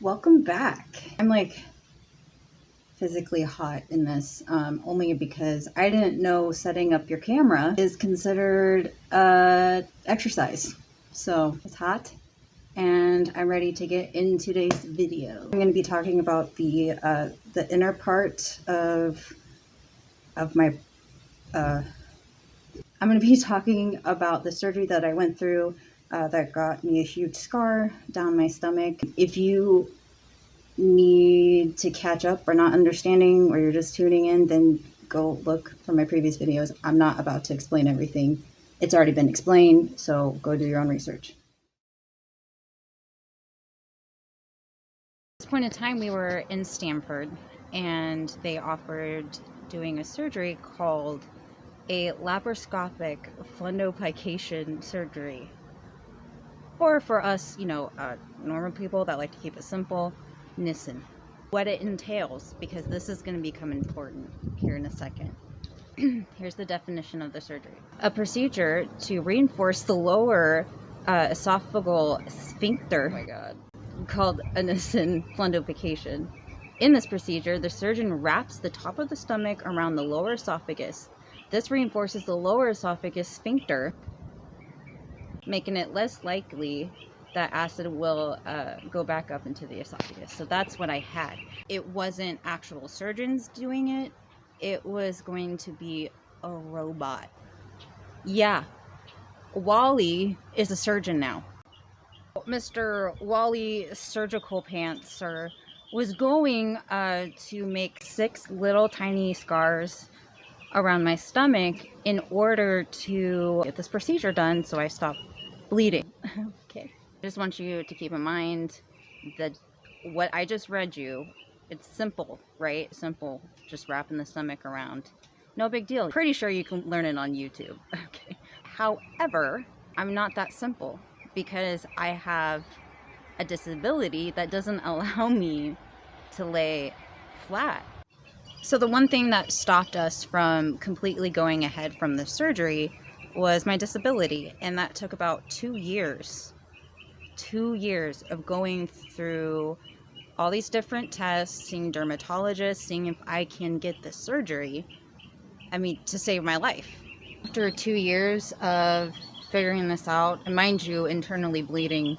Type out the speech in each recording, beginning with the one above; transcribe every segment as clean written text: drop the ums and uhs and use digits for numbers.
Welcome back. I'm like physically hot in this, only because I didn't know setting up your camera is considered exercise. So it's hot and I'm ready to get in today's video. I'm going to be talking about the inner part of my I'm going to be talking about the surgery that I went through that got me a huge scar down my stomach. If you need to catch up or not understanding, or you're just tuning in, then go look for my previous videos. I'm not about to explain everything. It's already been explained, so go do your own research. At this point in time, we were in Stanford, and they offered doing a surgery called a laparoscopic fundoplication surgery. Or for us, normal people that like to keep it simple, Nissen. What it entails, because this is going to become important here in a second. Here's the definition of the surgery. A procedure to reinforce the lower esophageal sphincter, oh my God, called a Nissen fundoplication. In this procedure, the surgeon wraps the top of the stomach around the lower esophagus. This reinforces the lower esophagus sphincter, making it less likely that acid will go back up into the esophagus. So that's what I had. It wasn't actual surgeons doing it. It was going to be a robot. Yeah, Wally is a surgeon now. Mr. Wally Surgical Pants, sir, was going to make 6 little tiny scars around my stomach in order to get this procedure done so I stopped bleeding. Okay. I just want you to keep in mind that what I just read you, it's simple, right? Simple, just wrapping the stomach around. No big deal. Pretty sure you can learn it on YouTube. Okay. However, I'm not that simple because I have a disability that doesn't allow me to lay flat. So the one thing that stopped us from completely going ahead from the surgery was my disability, and that took about 2 years. 2 years of going through all these different tests, seeing dermatologists, seeing if I can get the surgery, to save my life. After 2 years of figuring this out, and mind you, internally bleeding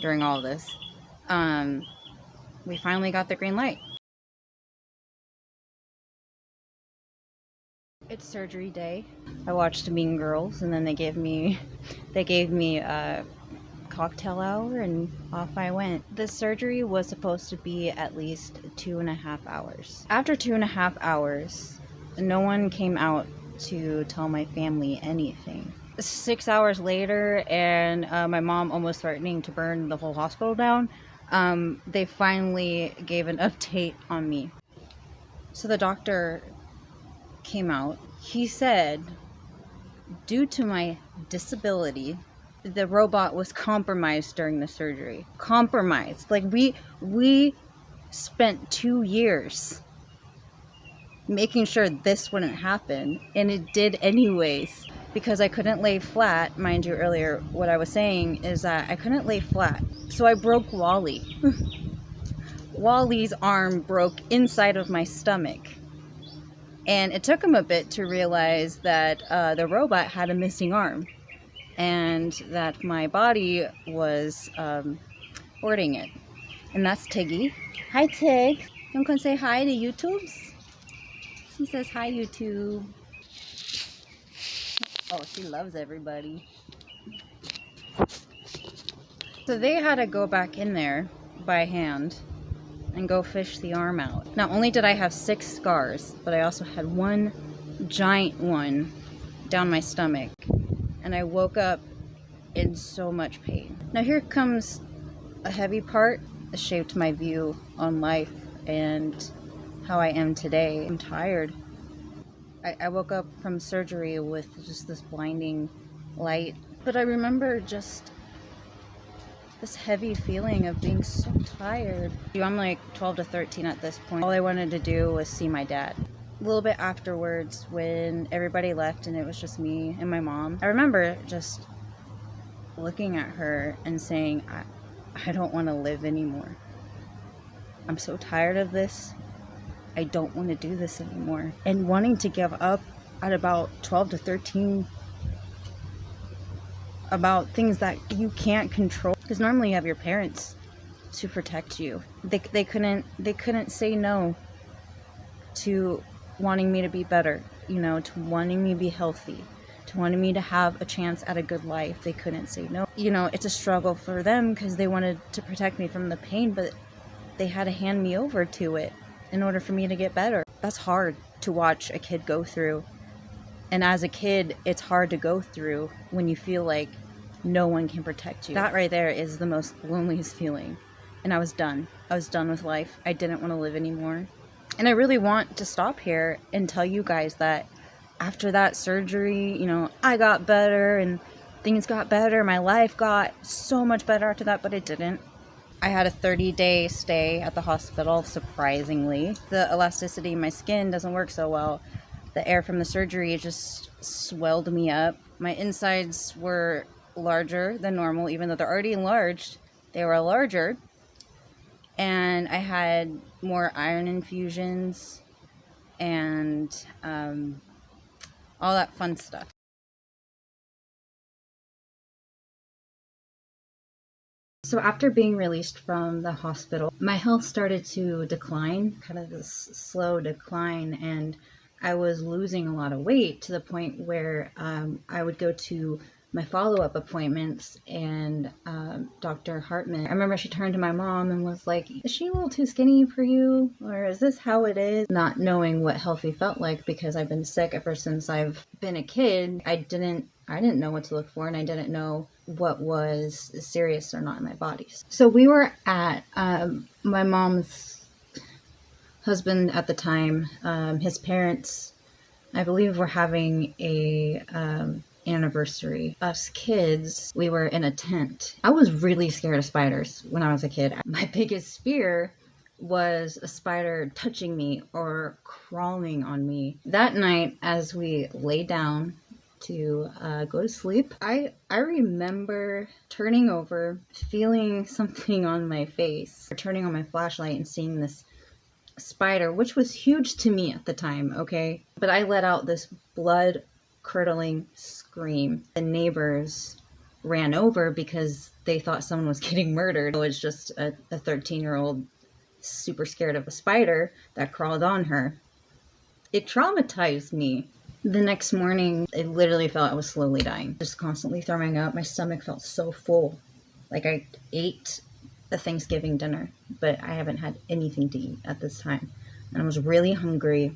during all this, we finally got the green light. It's surgery day. I watched Mean Girls, and then they gave me a cocktail hour, and off I went. The surgery was supposed to be at least 2.5 hours. After 2.5 hours, no one came out to tell my family anything. 6 hours later, and my mom almost threatening to burn the whole hospital down, they finally gave an update on me. So the doctor came out. He said, due to my disability, the robot was compromised during the surgery. Compromised. Like we spent 2 years making sure this wouldn't happen, and it did anyways. Because I couldn't lay flat, mind you, earlier what I was saying is that I couldn't lay flat. So I broke Wally. Wally's arm broke inside of my stomach. And it took him a bit to realize that the robot had a missing arm, and that my body was hoarding it. And that's Tiggy. Hi, Tig. You can say hi to YouTubes? She says hi, YouTube. Oh, she loves everybody. So they had to go back in there by hand and go fish the arm out. Not only did I have 6 scars, but I also had one giant one down my stomach, and I woke up in so much pain. Now here comes a heavy part that shaped my view on life and how I am today. I'm tired. I woke up from surgery with just this blinding light, but I remember just this heavy feeling of being so tired. I'm like 12 to 13 at this point. All I wanted to do was see my dad. A little bit afterwards, when everybody left and it was just me and my mom, I remember just looking at her and saying, I don't want to live anymore. I'm so tired of this. I don't want to do this anymore. And wanting to give up at about 12 to 13 about things that you can't control. Because normally you have your parents to protect you. They couldn't say no to wanting me to be better, you know, to wanting me to be healthy, to wanting me to have a chance at a good life. They couldn't say no. You know, it's a struggle for them because they wanted to protect me from the pain, but they had to hand me over to it in order for me to get better. That's hard to watch a kid go through. And as a kid, it's hard to go through when you feel like no one can protect you. That right there is the most loneliest feeling. And I was done. I was done with life. I didn't want to live anymore. And I really want to stop here and tell you guys that after that surgery, you know, I got better and things got better. My life got so much better after that, but it didn't. I had a 30-day stay at the hospital, surprisingly. The elasticity in my skin doesn't work so well. The air from the surgery just swelled me up. My insides were larger than normal, even though they're already enlarged. They were larger. And I had more iron infusions and all that fun stuff. So after being released from the hospital, my health started to decline, kind of this slow decline, and I was losing a lot of weight to the point where I would go to my follow-up appointments and Dr. Hartman, I remember she turned to my mom and was like, is she a little too skinny for you? Or is this how it is? Not knowing what healthy felt like because I've been sick ever since I've been a kid. I didn't know what to look for, and I didn't know what was serious or not in my body. So we were at my mom's husband at the time, his parents, I believe, were having a anniversary. Us kids, we were in a tent. I was really scared of spiders when I was a kid. My biggest fear was a spider touching me or crawling on me. That night, as we lay down to go to sleep, I remember turning over, feeling something on my face, turning on my flashlight and seeing this spider, which was huge to me at the time, okay? But I let out this blood curdling scream. The neighbors ran over because they thought someone was getting murdered. It was just a 13-year-old super scared of a spider that crawled on her. It traumatized me. The next morning, I literally felt I was slowly dying. Just constantly throwing up. My stomach felt so full. Like I ate a Thanksgiving dinner, but I haven't had anything to eat at this time. And I was really hungry.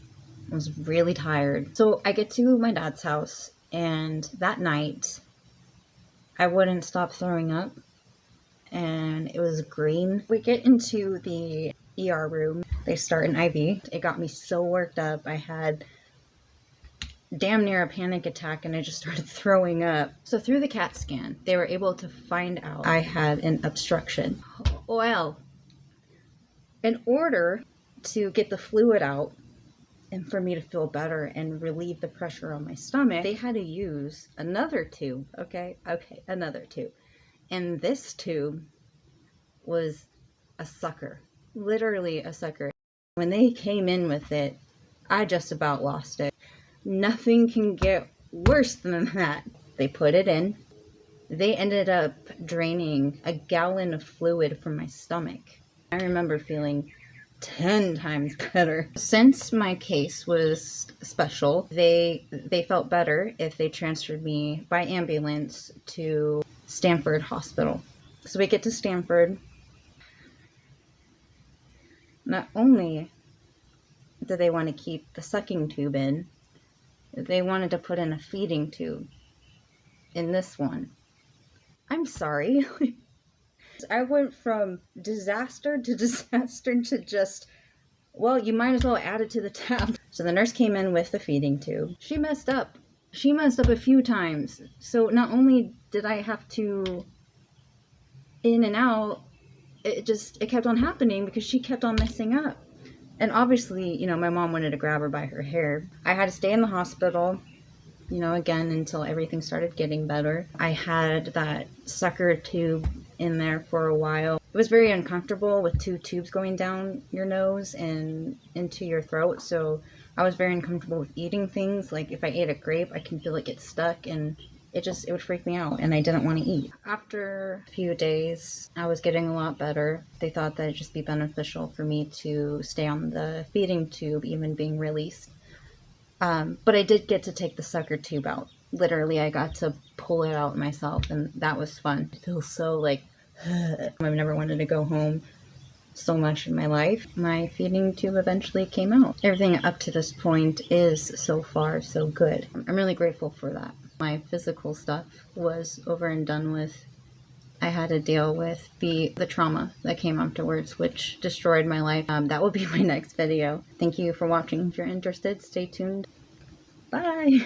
I was really tired. So I get to my dad's house, and that night, I wouldn't stop throwing up, and it was green. We get into the ER room. They start an IV. It got me so worked up. I had damn near a panic attack, and I just started throwing up. So through the CAT scan, they were able to find out I had an obstruction. Well, in order to get the fluid out and for me to feel better and relieve the pressure on my stomach, they had to use another tube, another tube. And this tube was a sucker, literally a sucker. When they came in with it, I just about lost it. Nothing can get worse than that. They put it in. They ended up draining a gallon of fluid from my stomach. I remember feeling 10 times better. Since my case was special, they felt better if they transferred me by ambulance to Stanford Hospital. So we get to Stanford. Not only did they want to keep the sucking tube in, they wanted to put in a feeding tube in this one. I'm sorry. I went from disaster to disaster to just, well, you might as well add it to the tab. So the nurse came in with the feeding tube. She messed up. She messed up a few times. So not only did I have to in and out, it kept on happening because she kept on messing up. And obviously, you know, my mom wanted to grab her by her hair. I had to stay in the hospital, you know, again, until everything started getting better. I had that sucker tube in there for a while. it was very uncomfortable with 2 tubes going down your nose and into your throat. So I was very uncomfortable with eating things. Like if I ate a grape, I can feel it get stuck, and it would freak me out, and I didn't want to eat. After a few days, I was getting a lot better. They thought that it'd just be beneficial for me to stay on the feeding tube, even being released. But I did get to take the sucker tube out. Literally, I got to pull it out myself, and that was fun. It feels so like, I've never wanted to go home so much in my life. My feeding tube eventually came out. Everything up to this point is so far so good. I'm really grateful for that. My physical stuff was over and done with. I had to deal with the trauma that came afterwards, which destroyed my life. That will be my next video. Thank you for watching. If you're interested, stay tuned. Bye!